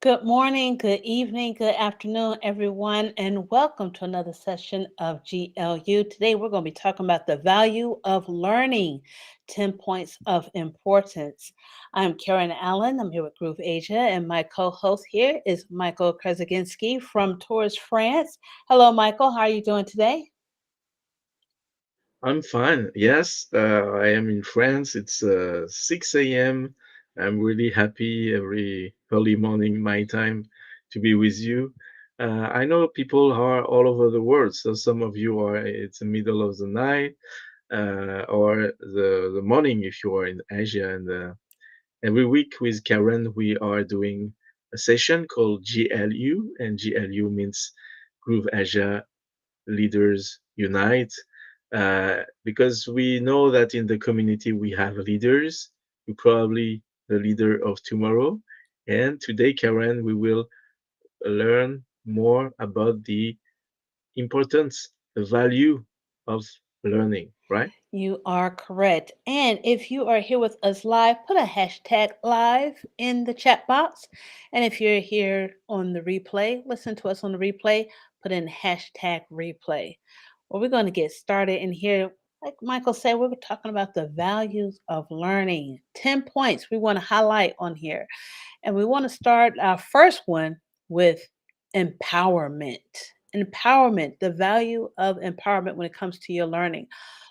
Good morning, good evening, good afternoon, everyone, and welcome to another session of GLU. Today, we're going to be talking about the value of learning 10 points of importance. I'm Karen Allen. I'm here with Groove Asia, and my co host here is Michael Krasaginski from Tours France. Hello, Michael. How are you doing today? I'm fine. Yes, I am in France. It's 6 a.m. I'm really happy every early morning my time to be with you. I know people are all over the world, so some of you are it's the middle of the night or the morning if you are in Asia. And every week with Karen, we are doing a session called GLU, and GLU means Groove Asia Leaders Unite, because we know that in the community we have leaders. You're probably the leader of tomorrow. And today, Karen, we will learn more about the importance, the value of learning, right? You are correct. And if you are here with us live, put a hashtag live in the chat box. And if you're here on the replay, listen to us on the replay, put in hashtag replay. Well, we're going to get started in here. Like Michael said, we're talking about the values of learning. 10 points we want to highlight on here. And we want to start our first one with empowerment. Empowerment, the value of empowerment when it comes to your learning.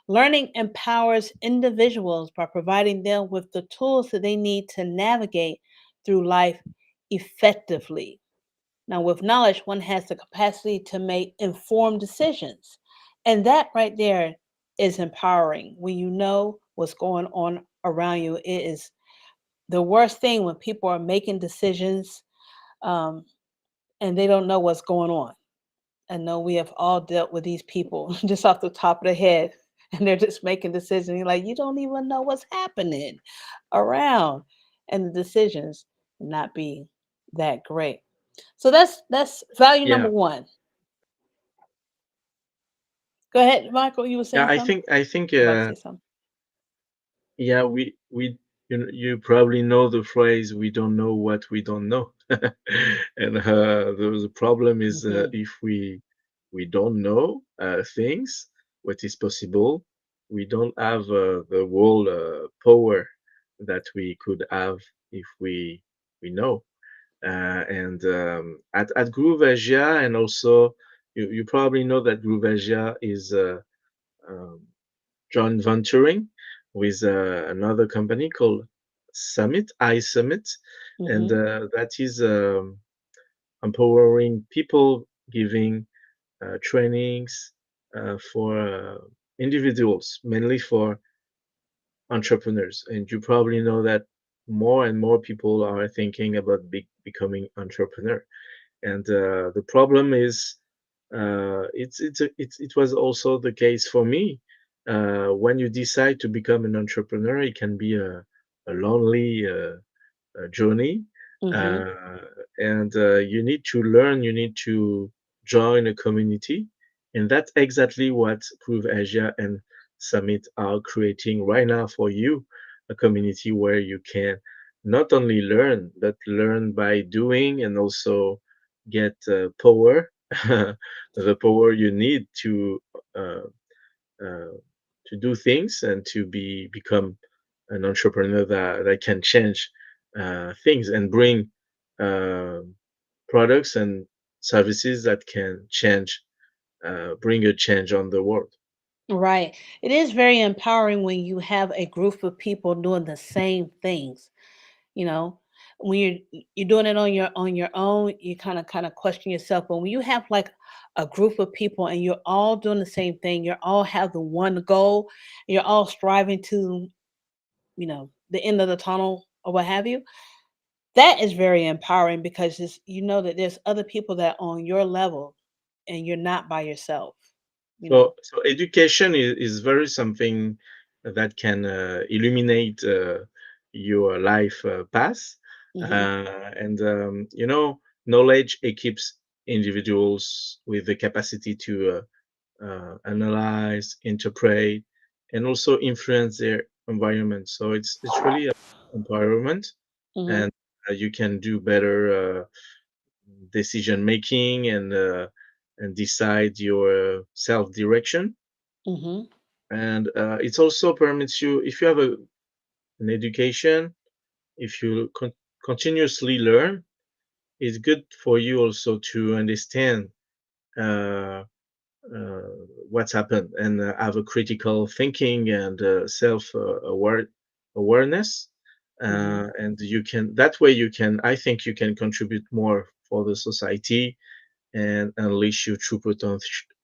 Learning empowers individuals by providing them with the tools that they need to navigate through life effectively. Now, with knowledge, one has the capacity to make informed decisions. And that right there is empowering. When you know what's going on around you, it is the worst thing when people are making decisions um, and they don't know what's going on. I know we have all dealt with these people just off the top of the head, and they're just making decisions. You're like, you don't even know what's happening around, and the decisions not be that great. So that's value number Yeah, one. Go ahead, Michael. You were yeah. saying I something? think I think About to say something. yeah, we you probably know the phrase "we don't know what we don't know," and the problem is Hmm. if we don't know things, what is possible, we don't have the whole power that we could have if we know. And at Groove Asia, and also you probably know that Groove Asia is um, joint venturing with another company called Summit, iSummit, and Hmm. that is empowering people, giving trainings for individuals, mainly for entrepreneurs. And you probably know that more and more people are thinking about becoming entrepreneur. And the problem is, it was also the case for me. When you decide to become an entrepreneur, it can be a lonely journey, Hmm. uh, and you need to learn. You need to join a community, and that's exactly what Prove Asia and Summit are creating right now for you, a community where you can not only learn, but learn by doing and also get power, the power you need uh, uh, to do things and to become an entrepreneur that can change things and bring uh, products and services that can change, bring a change on the world. Right. It is very empowering when you have a group of people doing the same things. You know, when you're doing it on your own, you kind of question yourself. But when you have like a group of people and you're all doing the same thing, you all have the one goal, you're all striving to, the end of the tunnel or what have you. That is very empowering because you know that there's other people that are on your level and you're not by yourself. You know. So education is very something that can illuminate your life path, Hmm. and knowledge equips individuals with the capacity to analyze, interpret, and also influence their environment. So it's really a environment, Hmm. You can do better decision making and decide your self direction. Mhm. And it's also permits you, if you have an education, if you continuously learn, it's good for you also to understand uh, uh, what's happened and have a critical thinking and self awareness. Mhm. And you can, that way you can, I think you can contribute more for the society and unleash your true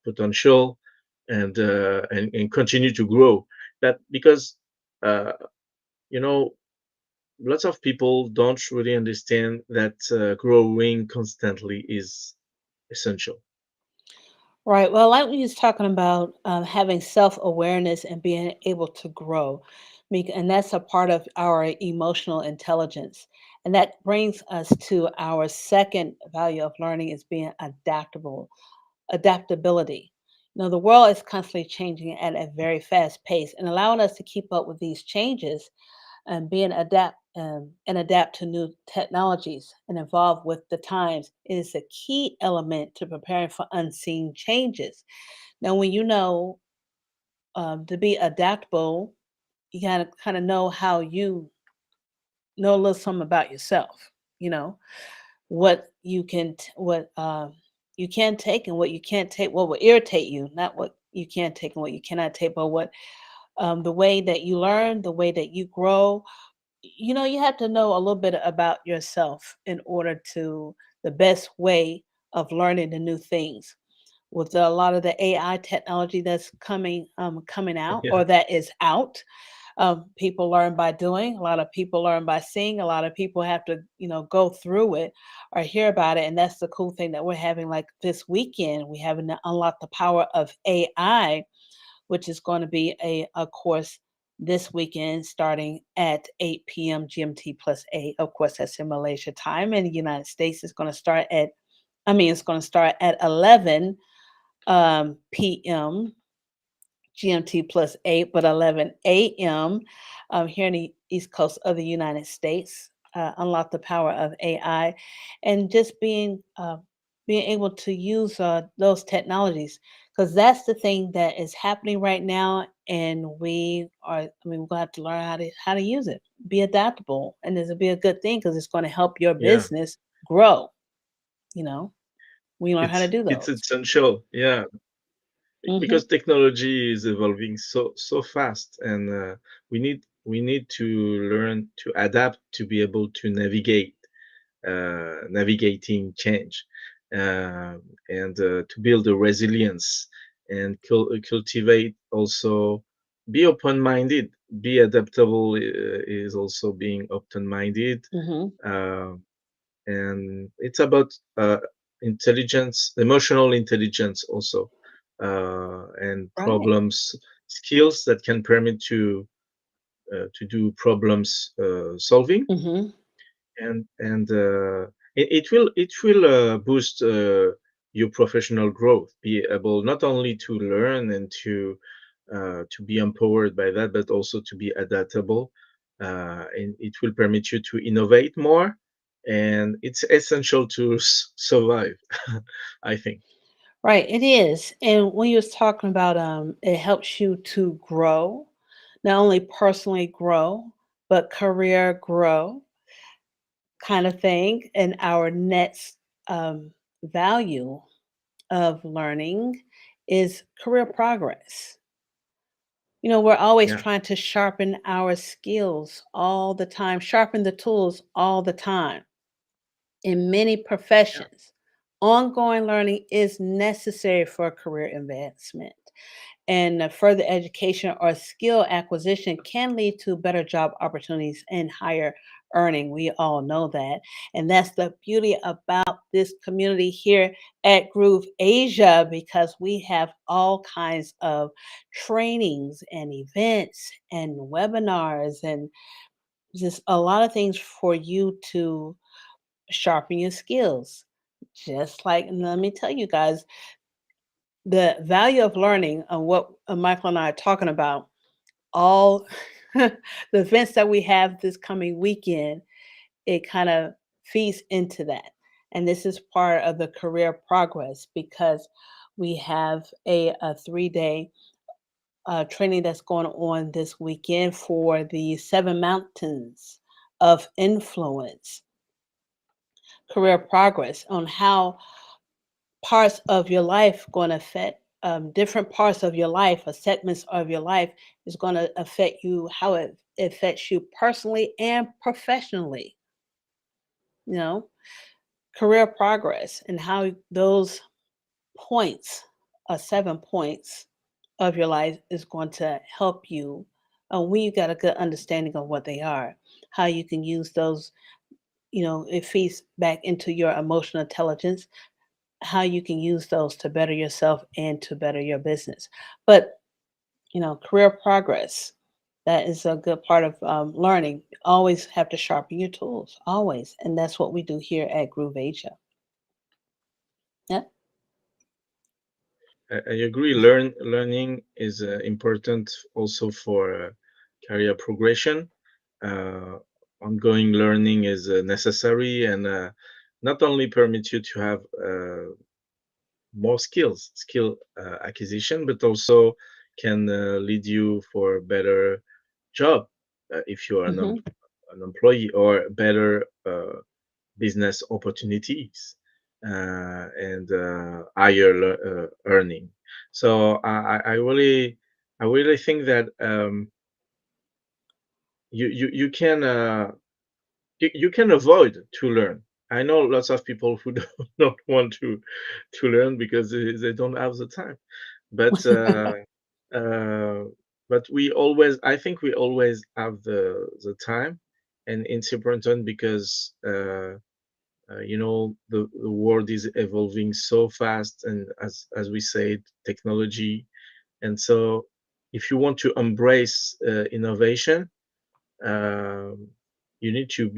potential and continue to grow. That because uh, you know, lots of people don't really understand that growing constantly is essential. Right. Well, like we was talking about having self-awareness and being able to grow, and that's a part of our emotional intelligence. And that brings us to our second value of learning is being adaptable, adaptability. The world is constantly changing at a very fast pace, and allowing us to keep up with these changes and adapt to new technologies and evolve with the times is a key element to preparing for unseen changes. Now, when you know to be adaptable, you gotta kind of know how you know a little something about yourself. You know what you what you can take and what you can't take. What will irritate you, not what you can take and what you cannot take, but what the way that you learn, the way that you grow. You have to know a little bit about yourself in order to the best way of learning the new things. With a lot of the AI technology that's coming out Yeah, or that is out, people learn by doing. A lot of people learn by seeing. A lot of people have to, go through it or hear about it. And that's the cool thing that we're having. Like this weekend, we having to unlock the power of AI, which is going to be a course this weekend starting at 8 p.m. GMT plus 8. Of course, that's in Malaysia time. In the United States, it's going to start at 11 p.m. GMT plus 8, but 11 a.m. Here in the East Coast of the United States. Unlock the power of AI and just being able to use those technologies because that's the thing that is happening right now. And we're gonna have to learn how to use it, be adaptable, and this will be a good thing because it's going to help your yeah, business grow. You know, we learn how to do it's those. essential. Yeah, Hmm. because technology is evolving so fast, and we need to learn to adapt to be able to navigating change, uh, and to build a resilience and cultivate also, be open-minded, be adaptable, is also being open-minded. Hmm. uh, and it's about intelligence, emotional intelligence also, and Right. problems skills that can permit to do problems solving, Hmm. and it will boost your professional growth, be able not only to learn and to be empowered by that, but also to be adaptable, and it will permit you to innovate more, and it's essential to survive. I think. Right, it is. And when you was talking about it helps you to grow, not only personally grow, but career grow kind of thing. And our next value of learning is career progress. We're always Yeah, trying to sharpen our skills all the time, sharpen the tools all the time in many yeah, professions. Ongoing learning is necessary for career advancement, and further education or skill acquisition can lead to better job opportunities and higher earning. We all know that. And that's the beauty about this community here at Groove Asia because we have all kinds of trainings and events and webinars and just a lot of things for you to sharpen your skills. Just like, and let me tell you guys, the value of learning and what Michael and I are talking about, all the events that we have this coming weekend, it kind of feeds into that. And this is part of the career progress because we have a 3 day training that's going on this weekend for the seven mountains of influence, career progress, on how parts of your life going to affect different parts of your life or segments of your life is going to affect you, how it affects you personally and professionally, you know, career progress and how those points, 7 points of your life is going to help you when you got a good understanding of what they are, how you can use those, it feeds back into your emotional intelligence, how you can use those to better yourself and to better your business. But, career progress, that is a good part of learning. Always have to sharpen your tools, always. And that's what we do here at Groove Asia. Yeah. I agree. Learning is important also for career progression. Uh, Ongoing learning is necessary and not only permits you to have more skill acquisition, but also can lead you for a better job if you are Hmm. an employee, or better business opportunities and higher earning. So I really think that you can you can avoid to learn. I know lots of people who don't want to learn because they don't have the time. But uh, but we always, I think we always have the time, and it's important because the world is evolving so fast, and as we said, technology. And so if you want to embrace innovation, um, you need to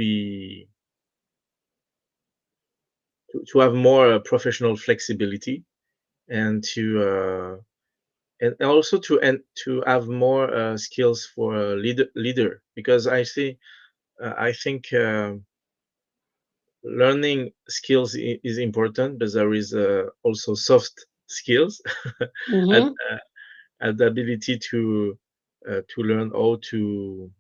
have more professional flexibility, and also to have more skills for a leader, because I think learning skills is important, but there is also soft skills and Hmm. the ability to learn how to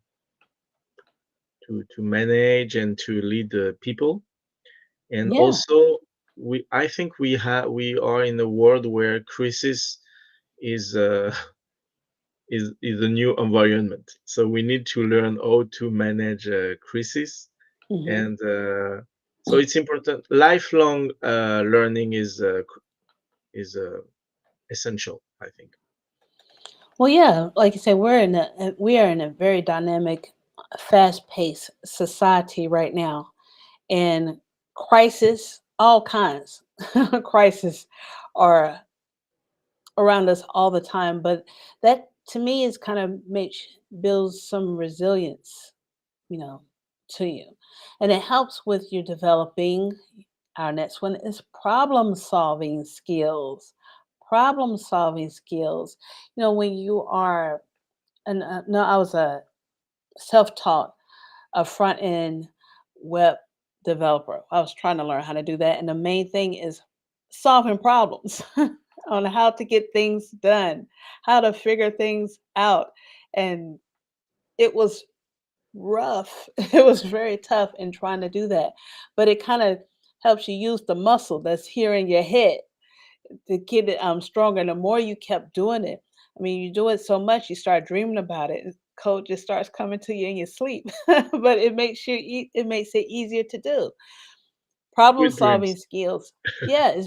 manage and to lead people. And Yeah. also, I think we are in a world where crisis is is a new environment. So we need to learn how to manage crisis, Hmm. and so it's important. Lifelong learning is essential, I think. Well, yeah, like you said, we are in a very dynamic, fast-paced society right now, and crisis, all kinds, crisis are around us all the time. But that to me is kind of makes builds some resilience, you know, to you, and it helps with you developing. Our next one is problem solving skills. Problem solving skills. When you are and no, I was a self-taught, a front end web developer. I was trying to learn how to do that, and the main thing is solving problems on how to get things done, how to figure things out, and it was rough. It was very tough in trying to do that, but it kind of helps you use the muscle that's here in your head to get it stronger. And the more you kept doing it, I mean, you do it so much, you start dreaming about it. And code just starts coming to you in your sleep, but it makes it easier to do. Problem Sweet solving dreams. skills, yeah,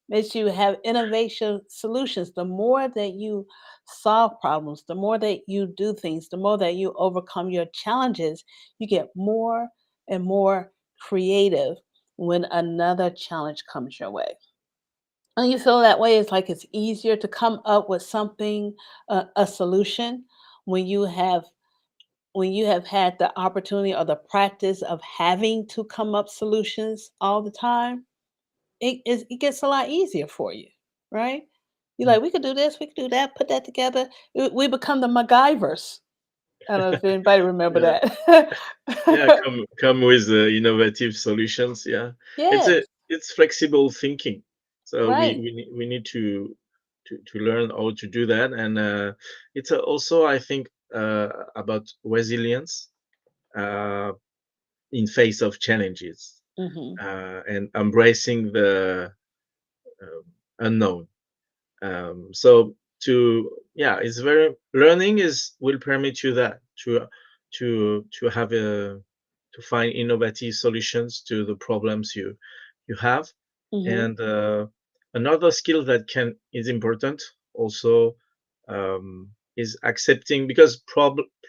makes you have innovation solutions. The more that you solve problems, the more that you do things, the more that you overcome your challenges, you get more and more creative when another challenge comes your way. And you feel that way, it's like it's easier to come up with something, a solution, when you have had the opportunity or the practice of having to come up solutions all the time. It gets a lot easier for you, right? You're Mm. like, we could do this, we could do that, put that together. We become the MacGyvers. I don't know if anybody remember Yeah, that. yeah, come with innovative solutions. Yeah, it's Yes, a it's flexible thinking. So right. we need to learn how to do that, and it's also I think about resilience uh, in face of challenges Mhm, and embracing the um, unknown. So to yeah, it's very learning is will permit you that to have a to find innovative solutions to the problems you have. mhm. And another skill that can is important also is accepting, because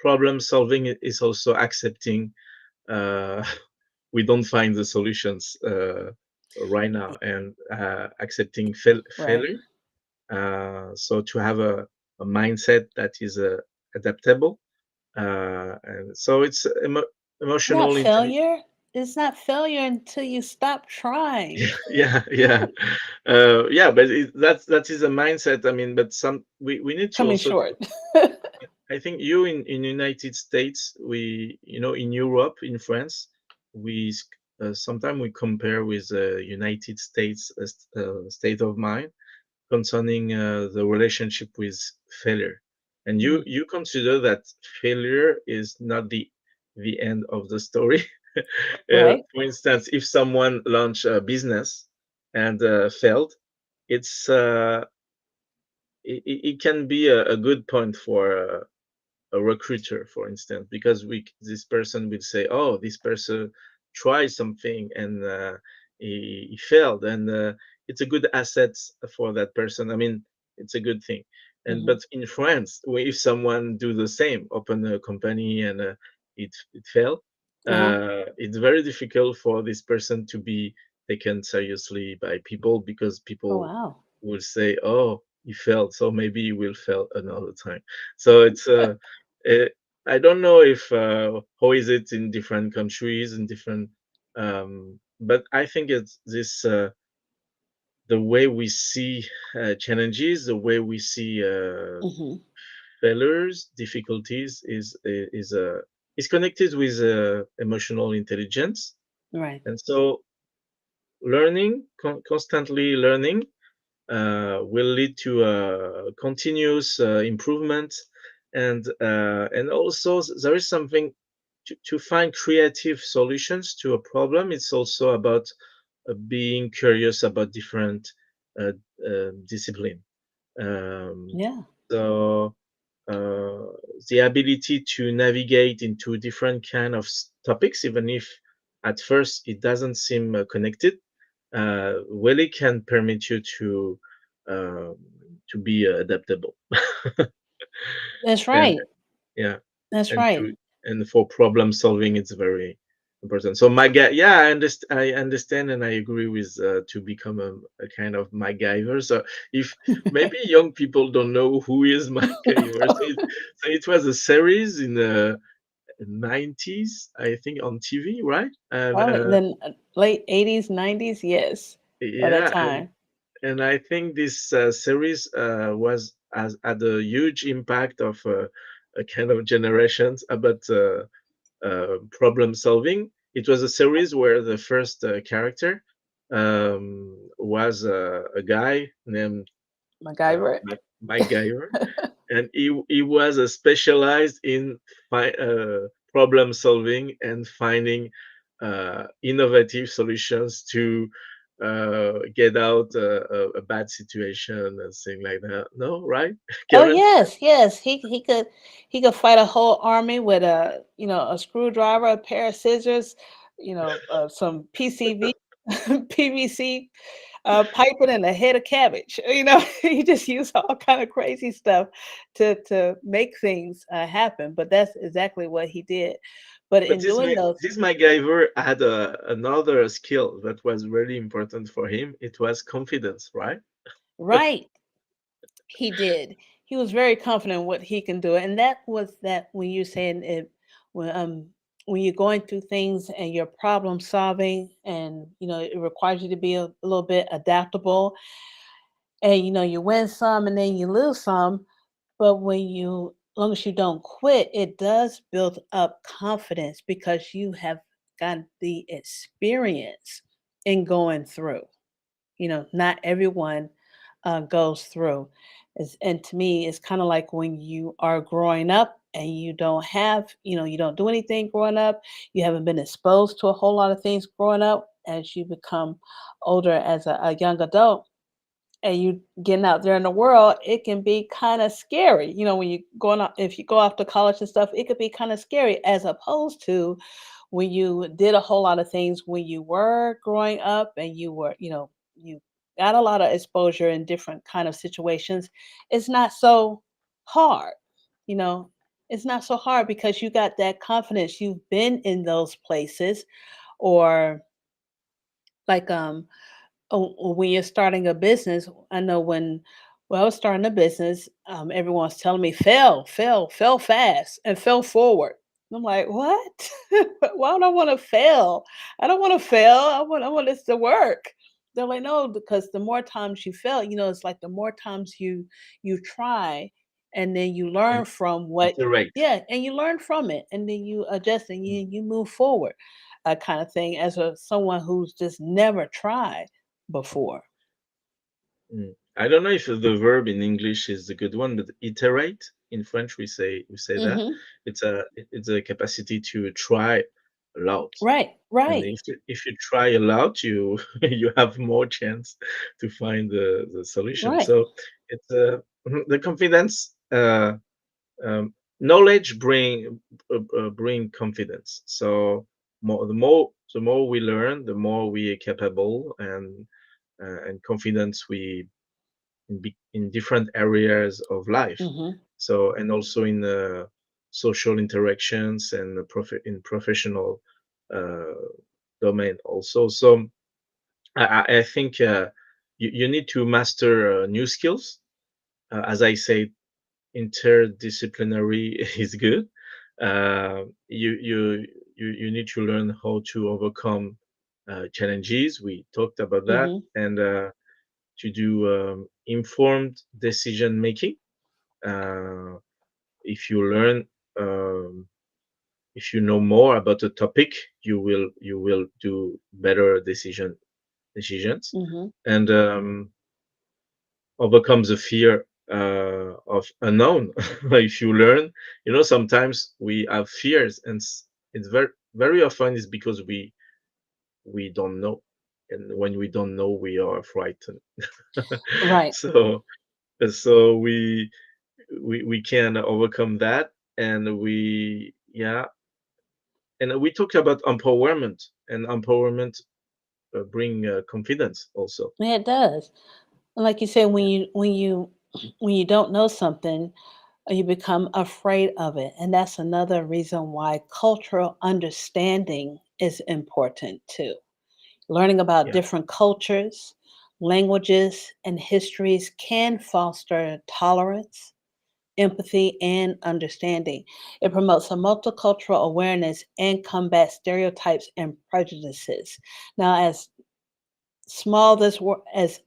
problem solving is also accepting uh, we don't find the solutions right now, and accepting Right. failure. So to have a mindset that is adaptable, and so it's Not emotional intelligence. failure. It's not failure until you stop trying. Yeah, yeah, yeah. But that is a mindset. I mean, but we need to Coming also. short. I think you in United States, we in Europe, in France, we sometimes we compare with United States state of mind concerning the relationship with failure. And Mhm. you consider that failure is not the end of the story. Right. For instance, if someone launched a business and failed, it's it can be a good point for a recruiter, for instance, because this person will say, "Oh, this person tried something and he failed," and it's a good asset for that person. I mean, it's a good thing. And Mhm. but in France, if someone do the same, open a company and it failed, Uh-huh. it's very difficult for this person to be taken seriously by people, because Oh, people wow. will say, "Oh, he failed, so maybe he will fail another time." So it's uh, I don't know if how is it in different countries and different, but I think it's this the way we see challenges, the way we see Mhm. failures, difficulties is connected with emotional intelligence, Right. and so learning, constantly learning, will lead to continuous improvement, and also there is something to find creative solutions to a problem. It's also about being curious about different uh, discipline. Um, Yeah. so uh, the ability to navigate into different kind of topics, even if at first it doesn't seem connected, really can permit you uh, to be adaptable. That's And right. yeah, That's and right. to and for problem solving, it's very important. So yeah, I understand, and I agree with to become a kind of MacGyver. So if maybe young people don't know who is MacGyver, so it was a series in the 90s, I think, on TV, right? And Probably then late 80s, 90s, yes, by that yeah, time. and I think this series was has had a huge impact of a kind of generations about problem solving. It was a series where the first character was a guy named MacGyver. Mike Geyer, and he was specialized in problem solving and finding innovative solutions to get out a bad situation and things like that. No, right, Oh Karen? yes, yes. He could fight a whole army with a screwdriver, a pair of scissors, some PCV, PVC piping, and a head of cabbage. He just used all kind of crazy stuff to make things happen. But that's exactly what he did. But But in doing those, this MacGyver had another skill that was really important for him. It was confidence, right? right, he did. He was very confident in what he can do, and that was that when you're saying it, when when you're going through things and you're problem solving, and it requires you to be a little bit adaptable, and you win some and then you lose some. But when you long as you don't quit, it does build up confidence because you have got the experience in going through. Not everyone goes through. And to me, it's kind of like when you are growing up and you don't have, you don't do anything growing up. You haven't been exposed to a whole lot of things growing up. As you become older as a young adult, and you getting out there in the world, it can be kind of scary. When you going out, if you go off to college and stuff, it could be kind of scary as opposed to when you did a whole lot of things when you were growing up and you were, you got a lot of exposure in different kind of situations. It's not so hard, you know. It's not so hard because you got that confidence. You've been in those places, or like when you're starting a business. I know when I was starting a business, everyone's telling me fail, fail, fail fast, and fail forward. I'm like, what? Why would I want to fail? I don't want to fail. I want this to work. They're like, no, because the more times you fail, it's like the more times you try, and then you And learn from what. iterate. Yeah, and you learn from it, and then you adjust and you move forward, kind of thing. As someone who's just never tried before. I don't know if the verb in English is a good one, but iterate in French we say that Mhm. it's a capacity to try a lot, Right, and right, if you try a lot, you you have more chance to find the solution. right. So it's the confidence. Knowledge bring confidence. So the more we learn, the more we are capable and confidence we in different areas of life. Mhm, So and also in social interactions and in professional uh, domain also. So I think you need to master new skills. As I say, interdisciplinary is good. You need to learn how to overcome challenges. We talked about that, mhm, and to do informed decision making. Uh, if you learn, um, if you know more about a topic, you will do better decisions, mhm. and overcome the fear of unknown. If you learn, sometimes we have fears, and it's very often is because we don't know, and when we don't know, we are frightened. Right. So we can overcome that, and we talk about empowerment, and empowerment bring confidence also. Yeah, it does. And like you said, when you don't know something, you become afraid of it. And that's another reason why cultural understanding is important too. Learning about Yeah, different cultures, languages, and histories can foster tolerance, empathy, and understanding. It promotes a multicultural awareness and combats stereotypes and prejudices. Now, as small this world is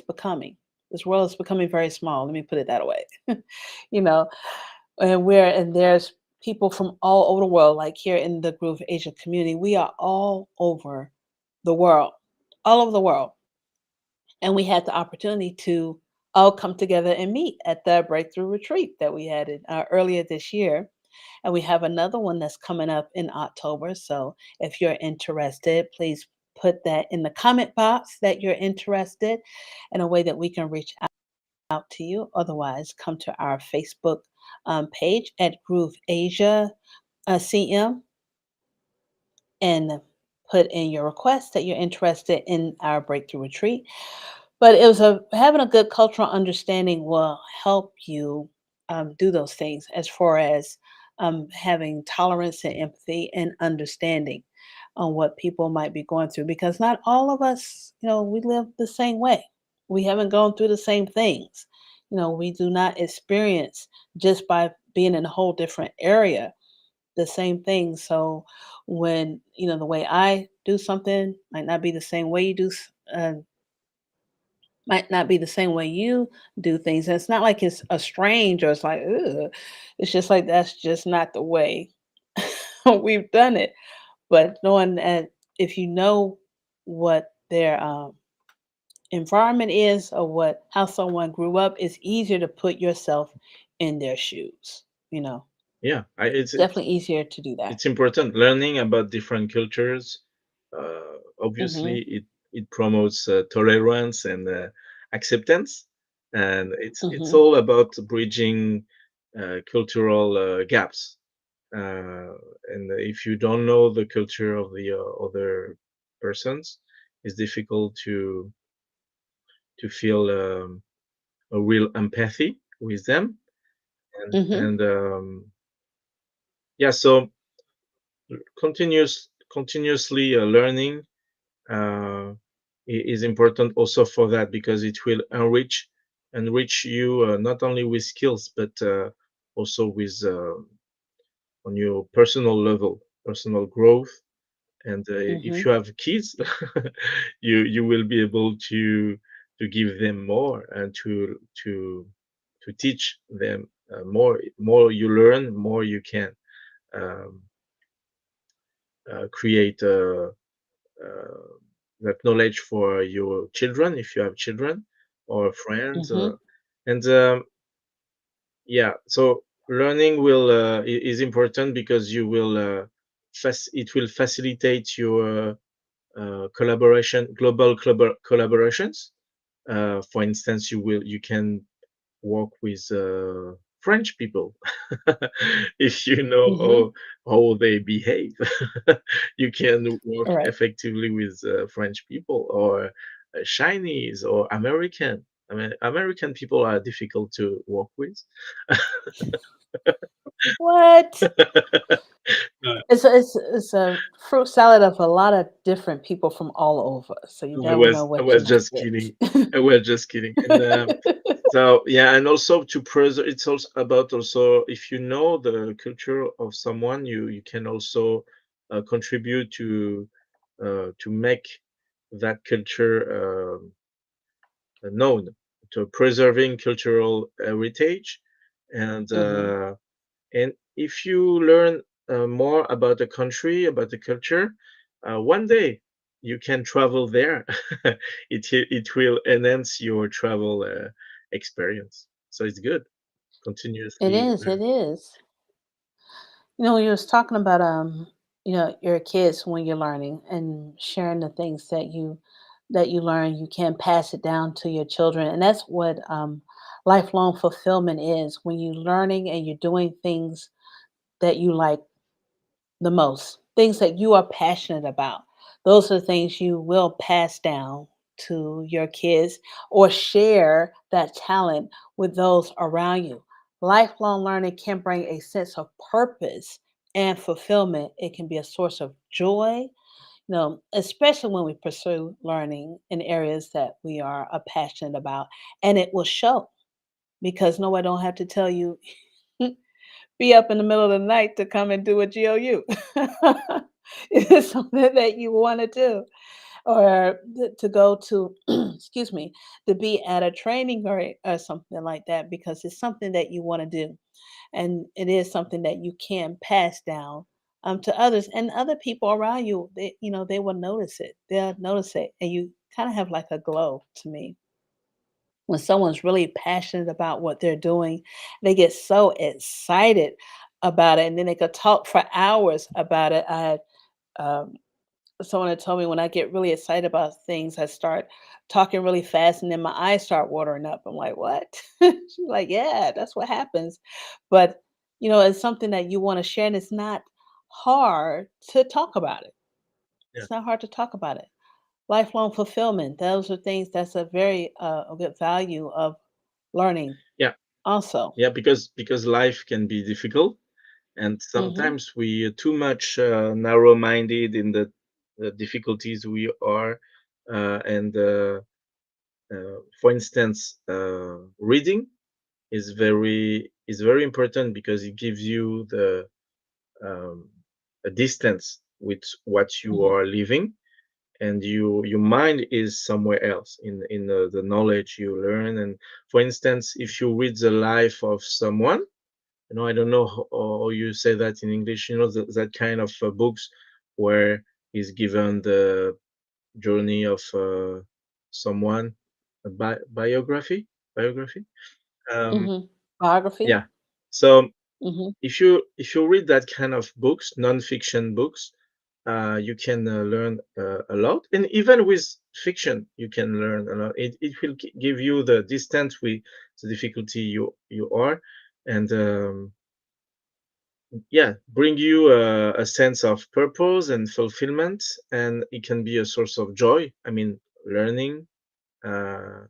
becoming. This world is becoming very small. Let me put it that way. you know, and there's people from all over the world, like here in the Groove Asia community. We are all over the world, all over the world. And we had the opportunity to all come together and meet at the breakthrough retreat that we had earlier this year. And we have another one that's coming up in October. So if you're interested, please put that in the comment box that you're interested, in a way that we can reach out to you. Otherwise, come to our Facebook page at Groove Asia CM, and put in your request that you're interested in our breakthrough retreat. But it was having a good cultural understanding will help you do those things, as far as having tolerance and empathy and understanding on what people might be going through. Because not all of us, we live the same way. We haven't gone through the same things. We do not experience, just by being in a whole different area, the same thing. So when, the way I do something might not be the same way you do might not be the same way you do things. And it's not like it's a strange or it's like, ugh. It's just like that's just not the way we've done it. But knowing that if you know what their environment is or what how someone grew up, it's easier to put yourself in their shoes. You know, Yeah, definitely easier to do that. it's important learning about different cultures. Obviously, Hmm. it promotes tolerance and acceptance, and it's Hmm. all about bridging cultural gaps. And if you don't know the culture of the other persons, it's difficult to feel a real empathy with them. Hmm. And yeah, so continuously learning uh, is important also for that because it will enrich you not only with skills but also with on your personal level, personal growth. And if Hmm. you have kids, you will be able to give them more and to teach them more. More you learn, more you can um, create uh, that knowledge for your children if you have children or friends. Hmm. And yeah, so learning is important because you will it will facilitate your global collaborations. For instance, you can work with French people if you know Hmm. how they behave. You can work All right. effectively with French people or Chinese or American. I mean, American people are difficult to work with. What? Uh, It's a fruit salad of a lot of different people from all over, so you never know I what you're was gonna just get. kidding. I was just kidding. And so yeah, and also to preserve. It's also about also if you know the culture of someone, you can also contribute to make that culture known, to preserving cultural heritage, and Hmm. uh, and if you learn more about a country, about the culture, one day you can travel there. It will enhance your travel experience. So it's good. It Continuously is, it learn. is. You know, you was talking about you know, your kids when you're learning and sharing the things that you learn, you can pass it down to your children. And that's what lifelong fulfillment is when you're learning and you're doing things that you like the most, things that you are passionate about. Those are the things you will pass down to your kids or share that talent with those around you. Lifelong learning can bring a sense of purpose and fulfillment. It can be a source of joy, you know, especially when we pursue learning in areas that we are passionate about. And it will show because nobody don't have to tell you be up in the middle of the night to come and do a GOU. It is something that you want to do, or to go to, excuse me, to be at a training or something like that, because it's something that you want to do. And it is something that you can pass down to others and other people around you. They, you know, they will notice it. They'll notice it. And you kind of have like a glow to me when someone's really passionate about what they're doing, they get so excited about it, and then they could talk for hours about it. I had um, someone had told me when I get really excited about things, I start talking really fast, and then my eyes start watering up. I'm like, "What?" She's like, "Yeah, that's what happens." But you know, it's something that you want to share, and it's not hard to talk about it. Yeah, It's not hard to talk about it. Lifelong fulfillment, those are things that's a very a good value of learning yeah, also. yeah. Because life can be difficult, and Mhm. sometimes we are too much narrow-minded in the difficulties we are, and for instance, reading is very important because it gives you the um, a distance with what you Mhm. are living, and your mind is somewhere else in the knowledge you learn. And for instance, if you read the life of someone, I don't know how you say that in English, that kind of books where is given the journey of someone, a biography. Um, Hmm. Biography. yeah. So Hmm. if you read that kind of books, non-fiction books, you can learn a lot, and even with fiction, you can learn a lot. It will give you the distance with the difficulty you are, and yeah, bring you a sense of purpose and fulfillment, and it can be a source of joy. I mean, learning. Uh,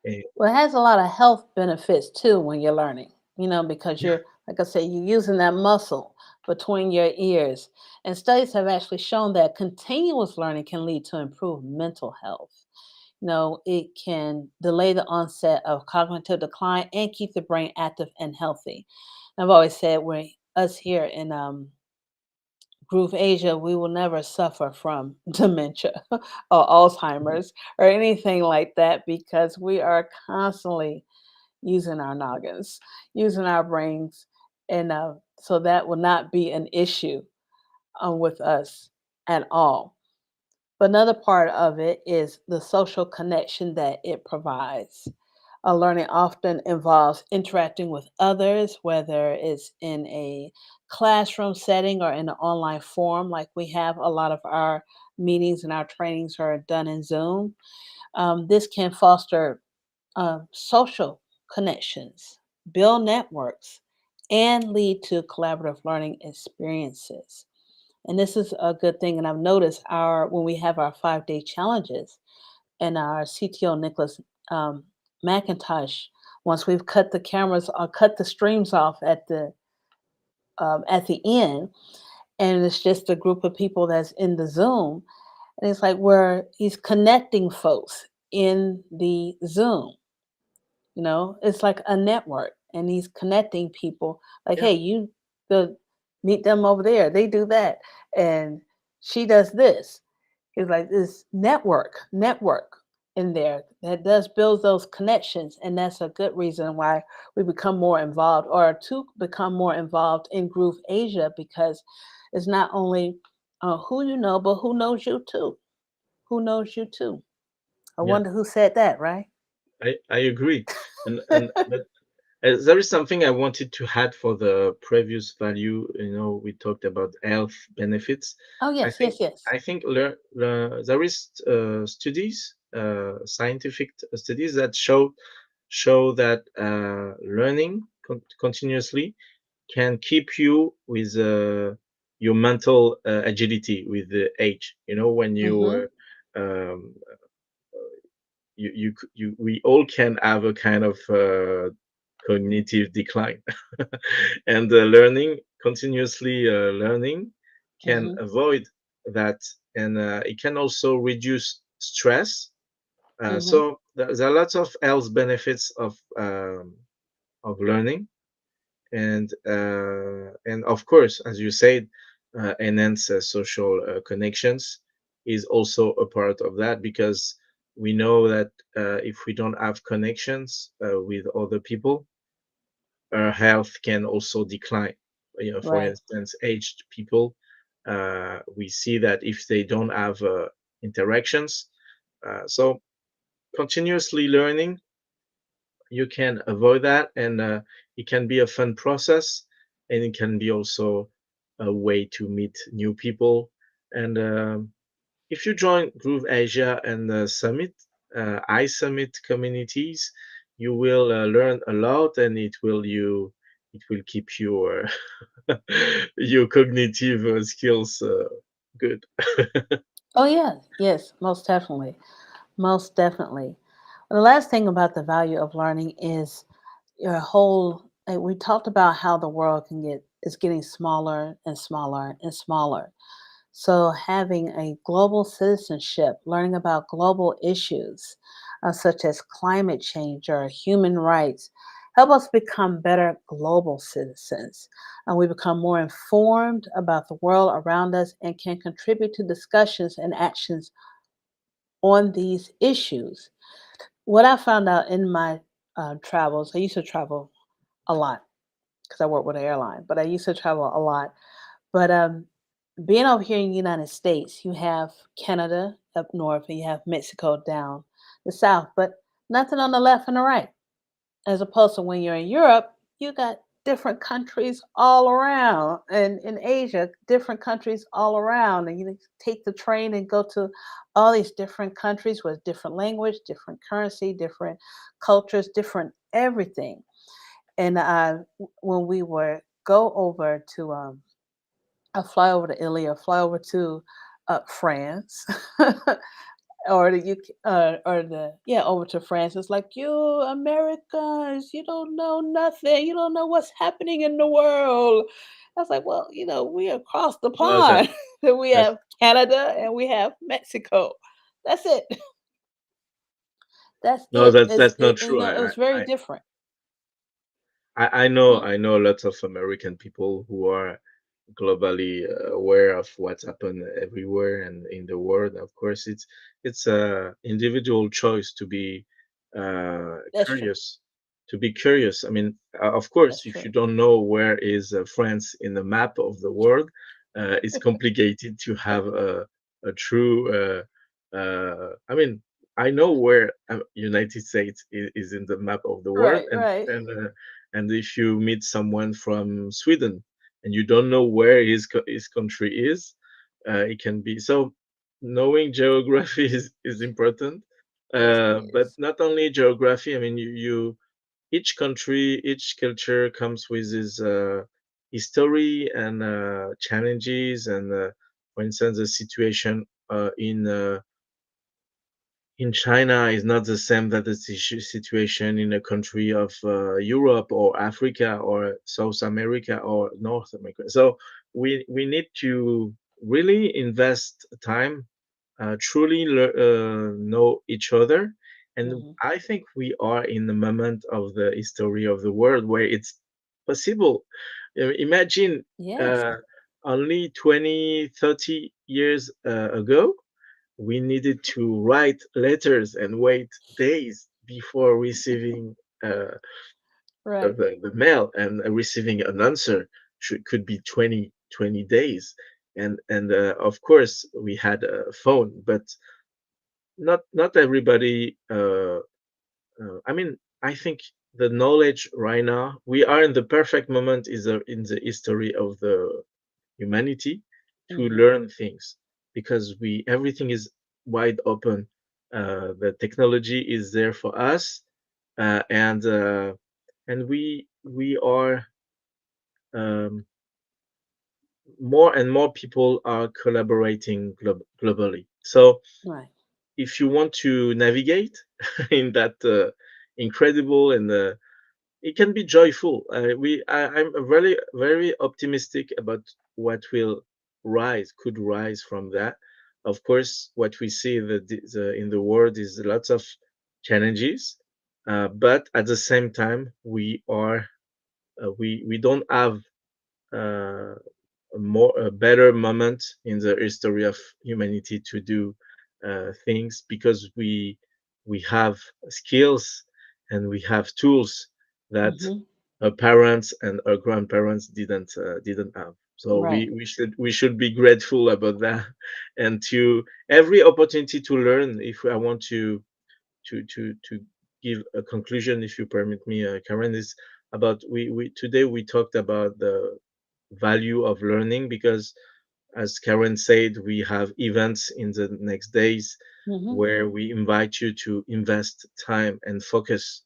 eh, Well, it has a lot of health benefits too when you're learning, because yeah, you're, like I say, you're using that muscle between your ears. And studies have actually shown that continuous learning can lead to improved mental health. It can delay the onset of cognitive decline and keep the brain active and healthy. And I've always said, us here in Groove Asia, we will never suffer from dementia or Alzheimer's or anything like that because we are constantly using our noggins, using our brains. And so that will not be an issue with us at all. But another part of it is the social connection that it provides. Learning often involves interacting with others, whether it's in a classroom setting or in an online forum. Like we have a lot of our meetings and our trainings are done in Zoom. This can foster social connections, build networks, and lead to collaborative learning experiences. And this is a good thing. And I've noticed our when we have our 5-day challenges and our CTO Nicholas um, McIntosh, once we've cut the cameras or cut the streams off at the end, and it's just a group of people that's in the Zoom, and it's like where he's connecting folks in the Zoom. It's like a network, and he's connecting people. Like, yeah, hey, you the meet them over there. They do that, and she does this. It's like this network in there that does build those connections, and that's a good reason why we become more involved, or to become more involved in Groove Asia, because it's not only who you know, but who knows you too. Who knows you too? I yeah. wonder who said that, right? I agree, and but there is something I wanted to add for the previous value. We talked about health benefits. Oh I yes, think yes, yes. I think there is studies, scientific studies that show that learning continuously can keep you with your mental agility with the age. When Mm-hmm. um, we all can have a kind of cognitive decline, and continuously learning can Mm-hmm. avoid that, and it can also reduce stress. Mm-hmm. So there are lots of health benefits of learning, and of course, as you said, enhance social connections is also a part of that, because we know that if we don't have connections with other people, our health can also decline. For Right. instance, aged people, we see that if they don't have interactions, so continuously learning, you can avoid that, and it can be a fun process, and it can be also a way to meet new people. And if you join Groove Asia and the Summit, iSummit communities, you will learn a lot, and it will keep your your cognitive skills good. Oh yeah, yes, most definitely. Most definitely. The last thing about the value of learning is your whole we talked about how the world is getting smaller and smaller and smaller. So having a global citizenship, learning about global issues such as climate change or human rights, help us become better global citizens. And we become more informed about the world around us and can contribute to discussions and actions on these issues. What I found out in my travels, I used to travel a lot because I work with an airline, but I used to travel a lot. But being over here in the United States, you have Canada up north and you have Mexico down the south, but nothing on the left and the right. As opposed to when you're in Europe, you got different countries all around. And in Asia, different countries all around. And you take the train and go to all these different countries with different language, different currency, different cultures, different everything. And when we were go over to I fly over to Italy or fly over to France or the UK, or the yeah, over to France. It's like you Americans, you don't know nothing. You don't know what's happening in the world. I was like, well, we across the No, that pond. We that's have Canada and we have Mexico. That's it. That's no, it. that's It's that's not it, true. it's very different. I know Mhm. I know lots of American people who are globally aware of what's happened everywhere and in the world. Of course, it's a individual choice to be That's true. curious. To be curious. I mean, of That's course, if you true. don't know where is France in the map of the world, it's complicated to have a true. I mean, I know where United States is in the map of the world, Right, right. and if you meet someone from Sweden and you don't know where his country is, it can be so. Knowing geography is important, Yes, it but is. not only geography. I mean, you each country, each culture comes with its history and challenges, and for instance, the situation in China is not the same that the situation in a country of Europe or Africa or South America or North America. So we need to really invest time, truly know each other, and Hmm. I think we are in the moment of the history of the world where it's possible. Imagine Yes. uh, only 20, 30 years ago we needed to write letters and wait days before receiving Right. the mail, and receiving an answer could be 20 days. And of course we had a phone, but not everybody I mean, I think the knowledge right now, we are in the perfect moment is in the history of the humanity to Hmm. learn things, because we everything is wide open. The technology is there for us, and we are um, more and more people are collaborating globally. So Right. if you want to navigate in that incredible and it can be joyful. I'm very very optimistic about what will could rise from that. Of course, what we see in the world is lots of challenges, but at the same time, we don't have uh, a better moment in the history of humanity to do things, because we have skills and we have tools that Hmm. our parents and our grandparents didn't have. So Right. we should be grateful about that, and to every opportunity to learn. If I want to give a conclusion, if you permit me, Karen, is about we today we talked about the value of learning, because as Karen said, we have events in the next days Hmm. where we invite you to invest time and focus,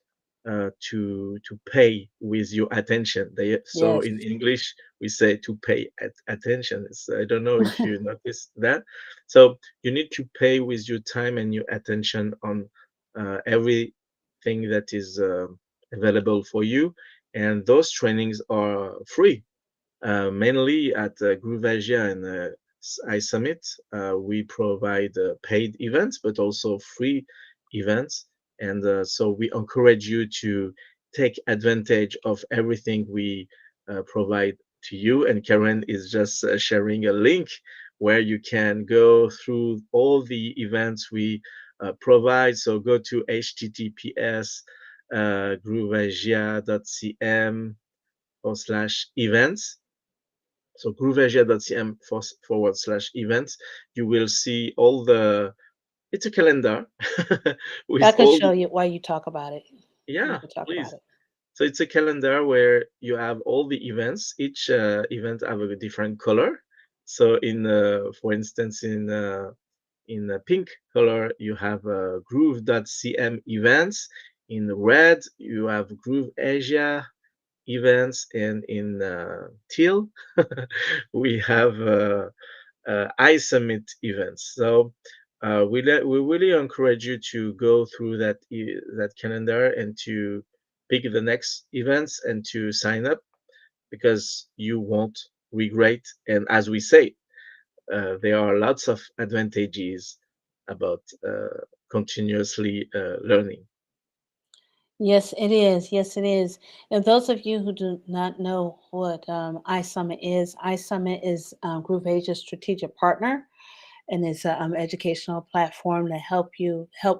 to pay with your attention. So Yes. in English, we say to pay attention. I don't know if you noticed that. So you need to pay with your time and your attention on everything that is available for you. And those trainings are free, mainly at Groovasia and iSummit. We provide paid events, but also free events. And so we encourage you to take advantage of everything we provide to you. And Karen is just sharing a link where you can go through all the events we provide. So go to https grooveasia.cm/events. So grooveasia.cm/events. You will see all the, it's a calendar I with can all, show you while you talk about it. We yeah, can talk about please. it. So it's a calendar where you have all the events. Each event have a different color. So for instance, in a pink color, you have groove.cm events. In red, you have Groove Asia events, and in teal, we have iSummit events. So we really encourage you to go through that calendar and to pick the next events and to sign up, because you won't regret. And as we say, there are lots of advantages about continuously learning. Yes, it is. Yes, it is. And those of you who do not know what iSummit is Groove Asia's strategic partner, and it's an educational platform to help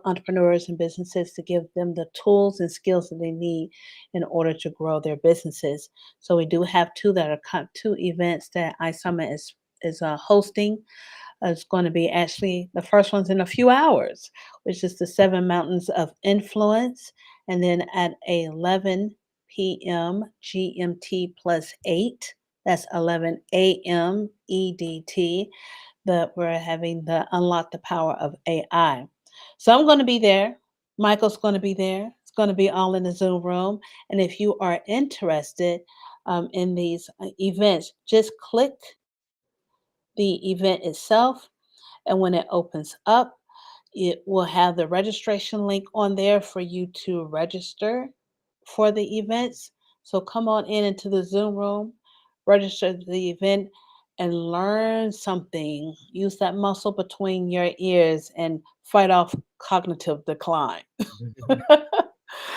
entrepreneurs and businesses to give them the tools and skills that they need in order to grow their businesses. So we do have two events that iSummit is hosting. It's going to be actually the first one's in a few hours, which is the Seven Mountains of Influence. And then at 11 p.m. GMT plus 8, that's 11 a.m. EDT, that we're having the Unlock the Power of AI. So I'm going to be there. Michael's going to be there. It's going to be all in the Zoom room. And if you are interested in these events, just click the event itself. And when it opens up, it will have the registration link on there for you to register for the events. So come on in into the Zoom room, register the event, and learn something. Use that muscle between your ears and fight off cognitive decline. Yeah,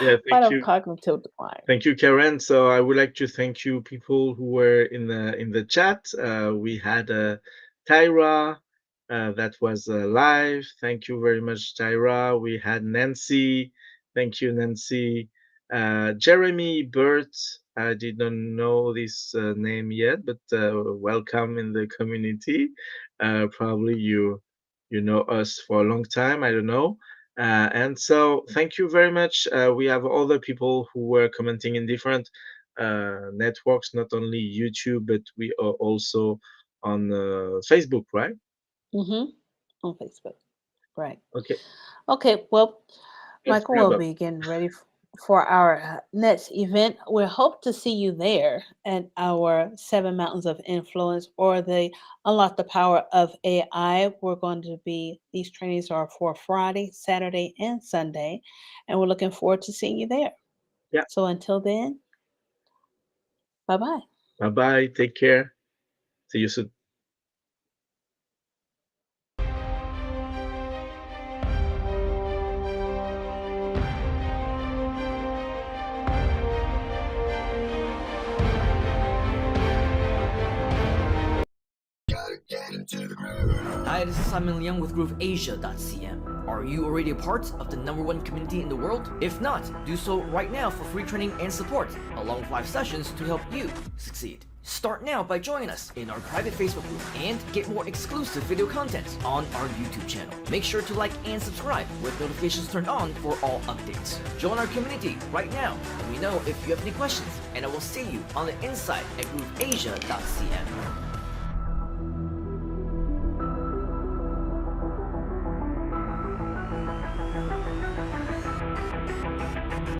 Fight thank off you. cognitive decline. Thank you, Karen. So I would like to thank you, people who were in the chat. We had Tyra that was live. Thank you very much, Tyra. We had Nancy. Thank you, Nancy. Jeremy Burt. I did not know this name yet, but welcome in the community. Probably you know us for a long time. I don't know. And so, thank you very much. We have other people who were commenting in different networks, not only YouTube, but we are also on Facebook, right? Hmm. On Facebook. Right. Okay, Okay. Well, let's Michael wrap will up. be getting ready for our next event. We hope to see you there at our Seven Mountains of Influence or the Unlock the Power of AI. We're going to be, these trainings are for Friday, Saturday, and Sunday, and we're looking forward to seeing you there. Yeah, So until then, bye bye. bye bye. Take care. See you soon. Hi, this is Simon Liang with GrooveAsia.cm. Are you already a part of the #1 community in the world? If not, do so right now for free training and support, along with live sessions to help you succeed. Start now by joining us in our private Facebook group and get more exclusive video content on our YouTube channel. Make sure to like and subscribe with notifications turned on for all updates. Join our community right now. Let me know if you have any questions, and I will see you on the inside at GrooveAsia.cm.